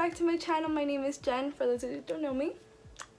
back to my channel. My name is Jen, for those of you who don't know me.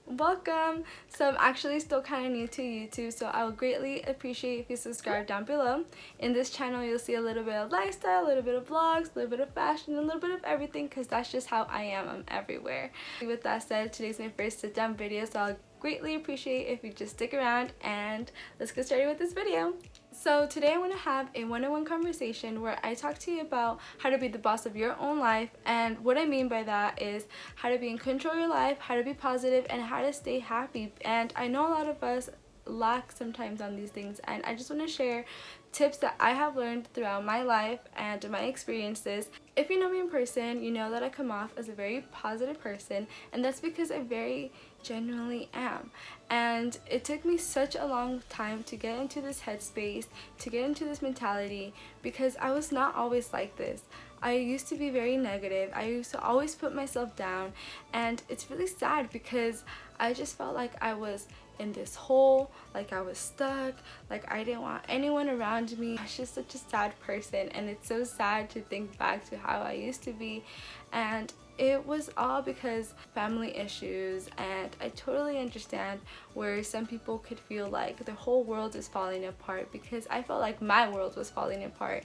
Welcome! So I'm actually still kind of new to YouTube, so I would greatly appreciate if you subscribe down below. In this channel you'll see a little bit of lifestyle, a little bit of vlogs, a little bit of fashion, a little bit of everything, because that's just how I am. I'm everywhere. With that said, today's my first sit down video, so I'll greatly appreciate if you just stick around and let's get started with this video. So today I want to have a one-on-one conversation where I talk to you about how to be the boss of your own life, and what I mean by that is how to be in control of your life, how to be positive, and how to stay happy. And I know a lot of us lack sometimes on these things, and I just want to share tips that I have learned throughout my life and my experiences. If you know me in person, you know that I come off as a very positive person, and that's because I very genuinely am. And it took me such a long time to get into this headspace, to get into this mentality, because I was not always like this. I used to be very negative. I used to always put myself down, and it's really sad because I just felt like I was in this hole, like I was stuck, like I didn't want anyone around me. I was just such a sad person, and it's so sad to think back to how I used to be. And it was all because family issues, and I totally understand where some people could feel like their whole world is falling apart, because I felt like my world was falling apart.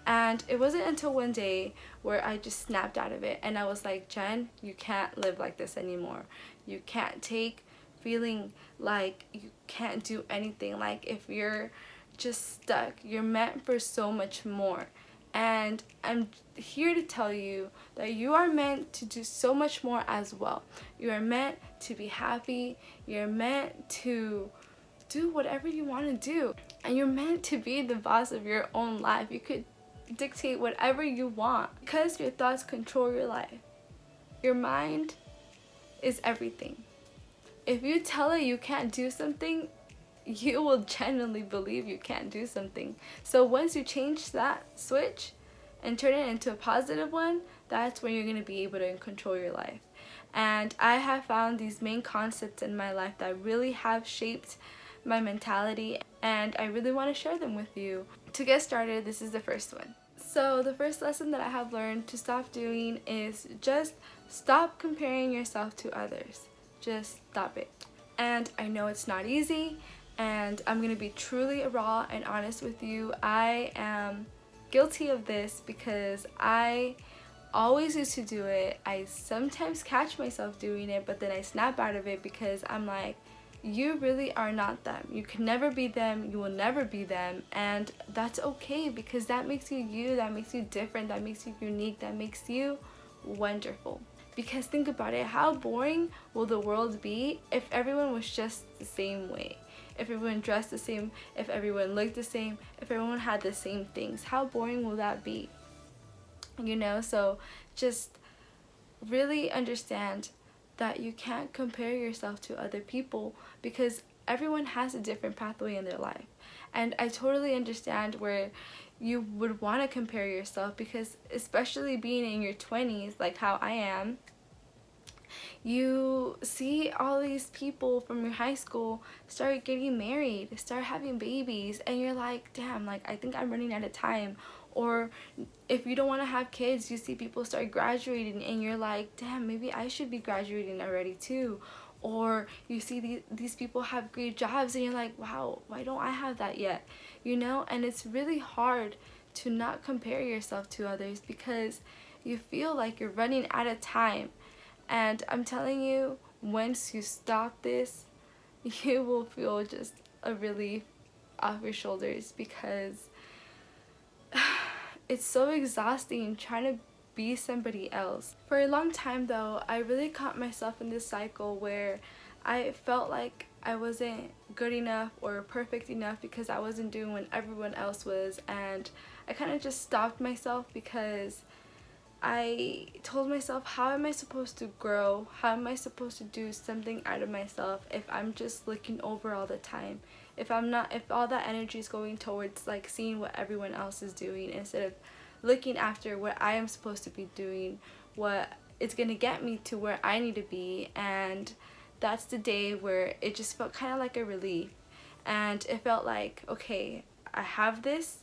And it wasn't until one day where I just snapped out of it, and I was like, Jen, you can't live like this anymore. You can't take feeling like you can't do anything, like if you're just stuck. You're meant for so much more. And I'm here to tell you that you are meant to do so much more as well. You are meant to be happy. You're meant to do whatever you want to do. And you're meant to be the boss of your own life. You could dictate whatever you want, because your thoughts control your life. Your mind is everything. If you tell it you can't do something, you will genuinely believe you can't do something. So once you change that switch and turn it into a positive one, that's when you're going to be able to control your life. And I have found these main concepts in my life that really have shaped my mentality, and I really want to share them with you. To get started, this is the first one. So the first lesson that I have learned to stop doing is just stop comparing yourself to others. Just stop it. And I know it's not easy, and I'm gonna be truly raw and honest with you. I am guilty of this because I always used to do it. I sometimes catch myself doing it, but then I snap out of it because I'm like, you really are not them. You can never be them. You will never be them. And that's okay, because that makes you you, that makes you different, that makes you unique, that makes you wonderful. Because think about it, how boring will the world be if everyone was just the same way? If everyone dressed the same, if everyone looked the same, if everyone had the same things, how boring will that be? You know, so just really understand that you can't compare yourself to other people, because everyone has a different pathway in their life. And I totally understand where you would want to compare yourself, because especially being in your 20s, like how I am, you see all these people from your high school start getting married, start having babies, and you're like, damn, like I think I'm running out of time. Or if you don't want to have kids, you see people start graduating, and you're like, damn, maybe I should be graduating already too. Or you see these people have great jobs, and you're like, wow, why don't I have that yet? You know, and it's really hard to not compare yourself to others, because you feel like you're running out of time. And I'm telling you, once you stop this, you will feel just a relief off your shoulders, because it's so exhausting trying to be somebody else. For a long time though, I really caught myself in this cycle where I felt like I wasn't good enough or perfect enough because I wasn't doing what everyone else was, and I kind of just stopped myself, because I told myself, how am I supposed to grow? How am I supposed to do something out of myself if I'm just looking over all the time? If all that energy is going towards like seeing what everyone else is doing instead of looking after what I am supposed to be doing, what is going to get me to where I need to be. And that's the day where it just felt kind of like a relief. And it felt like, okay, I have this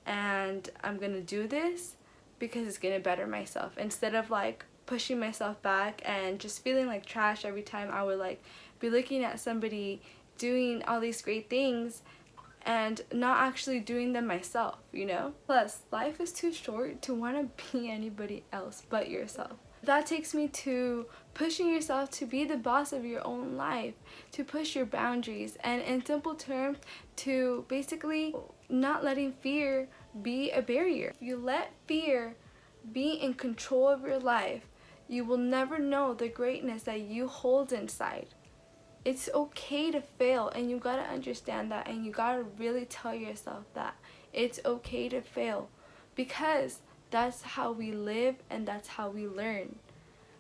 and I'm going to do this because it's going to better myself, instead of like pushing myself back and just feeling like trash every time I would like be looking at somebody doing all these great things and not actually doing them myself, you know? Plus, life is too short to want to be anybody else but yourself. That takes me to pushing yourself to be the boss of your own life, to push your boundaries, and in simple terms, to basically not letting fear be a barrier. If you let fear be in control of your life, you will never know the greatness that you hold inside. It's okay to fail, and you gotta understand that, and you gotta really tell yourself that it's okay to fail, because that's how we live and that's how we learn.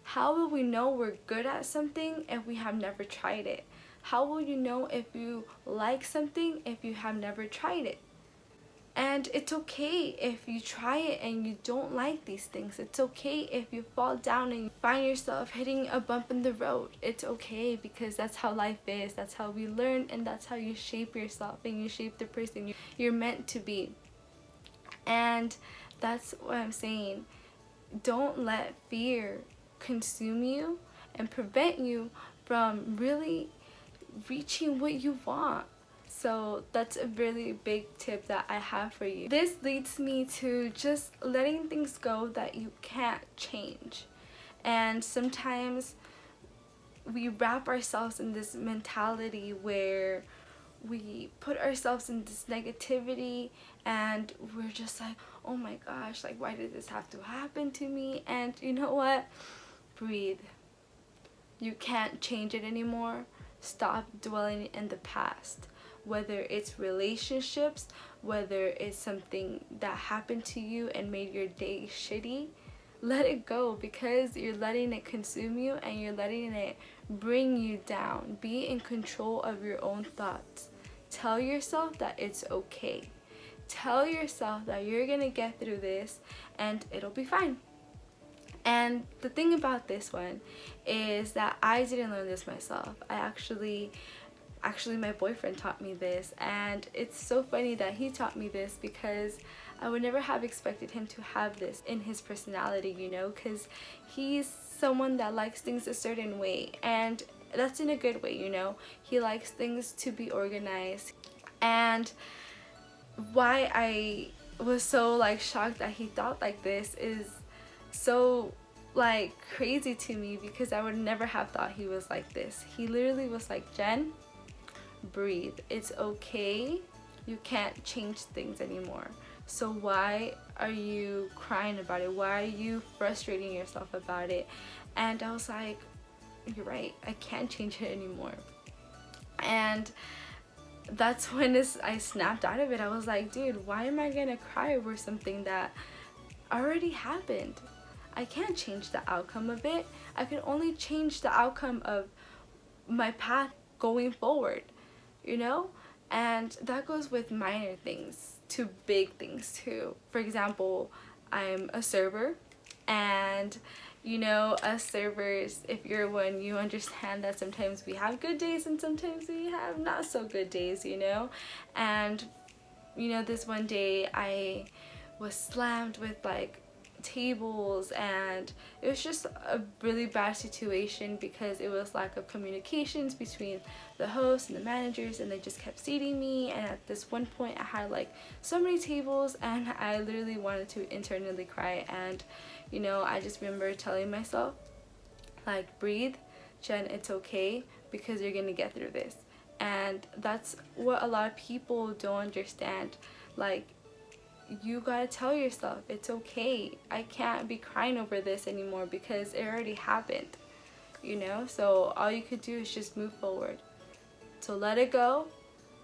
How will we know we're good at something if we have never tried it? How will you know if you like something if you have never tried it? And it's okay if you try it and you don't like these things. It's okay if you fall down and you find yourself hitting a bump in the road. It's okay, because that's how life is. That's how we learn, and that's how you shape yourself and you shape the person you're meant to be. And that's what I'm saying. Don't let fear consume you and prevent you from really reaching what you want. So that's a really big tip that I have for you. This leads me to just letting things go that you can't change. And sometimes we wrap ourselves in this mentality where we put ourselves in this negativity, and we're just like, oh my gosh, like, why did this have to happen to me? And you know what? Breathe. You can't change it anymore. Stop dwelling in the past. Whether it's relationships, whether it's something that happened to you and made your day shitty, let it go, because you're letting it consume you and you're letting it bring you down. Be in control of your own thoughts. Tell yourself that it's okay. Tell yourself that you're gonna get through this and it'll be fine. And the thing about this one is that I didn't learn this myself. Actually my boyfriend taught me this, and it's so funny that he taught me this, because I would never have expected him to have this in his personality, you know, because he's someone that likes things a certain way, and that's in a good way, you know. He likes things to be organized. And why I was so like shocked that he thought like this is so like crazy to me, because I would never have thought he was like this. He literally was like, Jen, breathe. It's okay. You can't change things anymore. So why are you crying about it? Why are you frustrating yourself about it? And I was like, you're right. I can't change it anymore. And that's when I snapped out of it. I was like, dude, why am I gonna cry over something that already happened? I can't change the outcome of it. I can only change the outcome of my path going forward, you know? And that goes with minor things to big things too. For example, I'm a server, and you know, us servers, if you're one, you understand that sometimes we have good days and sometimes we have not so good days, you know? And you know, this one day I was slammed with like tables, and it was just a really bad situation, because it was lack of communications between the host and the managers, and they just kept seating me. And at this one point I had like so many tables, and I literally wanted to internally cry. And you know, I just remember telling myself, like, breathe, Jen, it's okay, because you're gonna get through this. And that's what a lot of people don't understand. Like, you gotta tell yourself, it's okay. I can't be crying over this anymore, because it already happened, you know? So all you could do is just move forward. So let it go,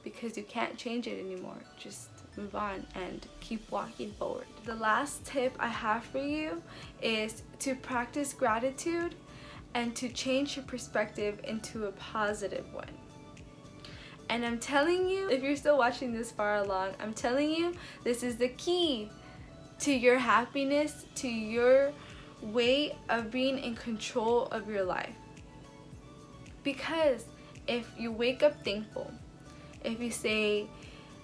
because you can't change it anymore. Just move on and keep walking forward. The last tip I have for you is to practice gratitude and to change your perspective into a positive one. And I'm telling you, if you're still watching this far along, I'm telling you, this is the key to your happiness, to your way of being in control of your life. Because if you wake up thankful, if you say,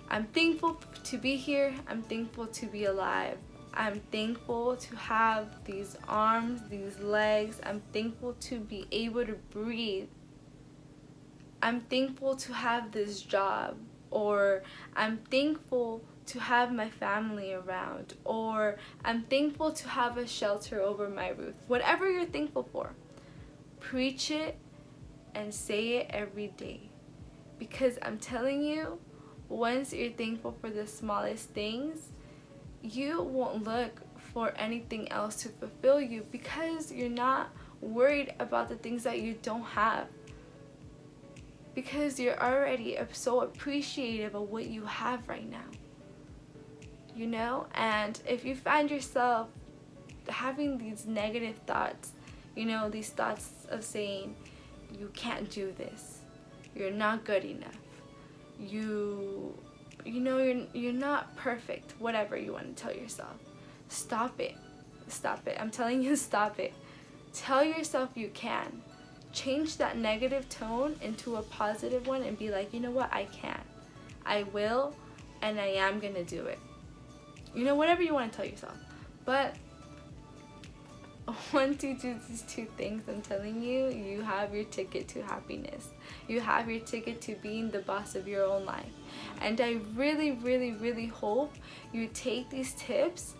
I'm thankful to be here, I'm thankful to be alive, I'm thankful to have these arms, these legs. I'm thankful to be able to breathe. I'm thankful to have this job, or I'm thankful to have my family around, or I'm thankful to have a shelter over my roof. Whatever you're thankful for, preach it and say it every day. Because I'm telling you, once you're thankful for the smallest things, you won't look for anything else to fulfill you, because you're not worried about the things that you don't have, because you're already so appreciative of what you have right now, you know. And if you find yourself having these negative thoughts, you know, these thoughts of saying you can't do this, you're not good enough, you know, you're not perfect, whatever you want to tell yourself, stop it. I'm telling you, stop it. Tell yourself you can. Change that negative tone into a positive one and be like, you know what, I can, I will, and I am gonna do it. You know, whatever you want to tell yourself. But once you do these two things, I'm telling you, you have your ticket to happiness. You have your ticket to being the boss of your own life. And I really, really, really hope you take these tips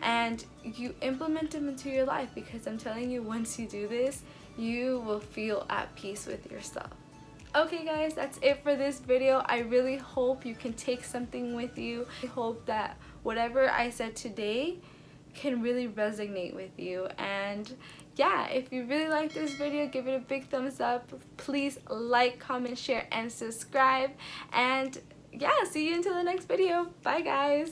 and you implement them into your life, because I'm telling you, once you do this, you will feel at peace with yourself. Okay guys, that's it for this video. I really hope you can take something with you. I hope that whatever I said today can really resonate with you. And yeah, if you really like this video, give it a big thumbs up. Please like, comment, share, and subscribe. And yeah, see you until the next video. Bye guys.